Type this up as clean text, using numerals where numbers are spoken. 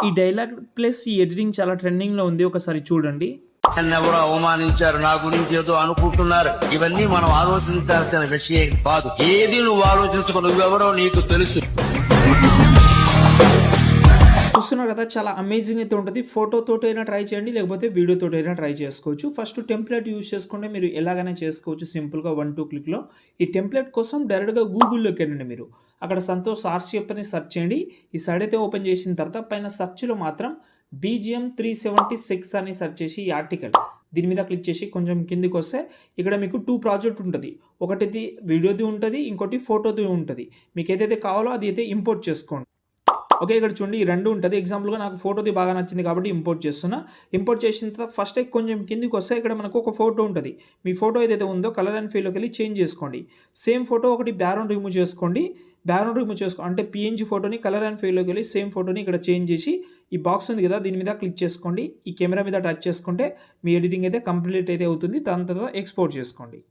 ఈ dialogue plus ఈ editing చాలా ట్రెండింగ్లో ఉంది, ఒకసారి చూడండి. ఎవరో అవమానించారు, నా గురించి ఏదో అనుకుంటున్నారు. ఇవన్నీ మనం ఆలోచించాల్సిన విషయం కాదు. ఏది నువ్వు ఆలోచించుకో, నువ్వెవరో నీకు తెలుసు. చూస్తున్నారు కదా, చాలా అమేజింగ్ అయితే ఉంటుంది. ఫోటోతోటి అయినా ట్రై చేయండి, లేకపోతే వీడియోతోటి అయినా ట్రై చేసుకోవచ్చు. ఫస్ట్ టెంప్లెట్ యూజ్ చేసుకుంటే మీరు ఎలాగైనా చేసుకోవచ్చు సింపుల్గా 1-2 క్లిక్లో. ఈ టెంప్లెట్ కోసం డైరెక్ట్గా గూగుల్లోకి వెళ్ళండి. మీరు అక్కడ సంతోష్ ఆర్షిఎఫ్ అని సెర్చ్ చేయండి. ఈ సైడ్ అయితే ఓపెన్ చేసిన తర్వాత పైన సెర్చ్లో మాత్రం BGM 376 అని సెర్చ్ చేసి ఈ ఆర్టికల్ దీని మీద క్లిక్ చేసి కొంచెం కిందికి వస్తే ఇక్కడ మీకు 2 ప్రాజెక్ట్ ఉంటుంది. ఒకటిది వీడియోది ఉంటుంది, ఇంకోటి ఫోటోది ఉంటుంది. మీకు ఏదైతే కావాలో అది అయితే ఇంపోర్ట్ చేసుకోండి. ఓకే, ఇక్కడ చూడండి ఈ రెండు ఉంటుంది. ఎగ్జాంపుల్గా నాకు ఫోటోది బాగా నచ్చింది కాబట్టి ఇంపోర్ట్ చేస్తున్నా. ఇంపోర్ట్ చేసిన తర్వాత ఫస్ట్ కొంచెం కిందికి వస్తే ఇక్కడ మనకు ఒక ఫోటో ఉంటుంది. మీ ఫోటో ఏదైతే ఉందో కలర్ అండ్ ఫీల్డ్లోకి వెళ్ళి చేంజ్ చేసుకోండి. సేమ్ ఫోటో ఒకటి బ్యాక్గ్రౌండ్ రిమూవ్ చేసుకోండి. బ్యాక్గ్రౌండ్ రిమూవ్ అంటే PNG ఫోటోని కలర్ అండ్ ఫీల్డ్లోకి వెళ్ళి సేమ్ ఫోటోని ఇక్కడ చేంజ్ చేసి ఈ బాక్స్ ఉంది కదా దీని మీద క్లిక్ చేసుకోండి. ఈ కెమెరా మీద టచ్ చేసుకుంటే మీ ఎడిటింగ్ అయితే కంప్లీట్ అయితే అవుతుంది. దాని తర్వాత ఎక్స్పోర్ట్ చేసుకోండి.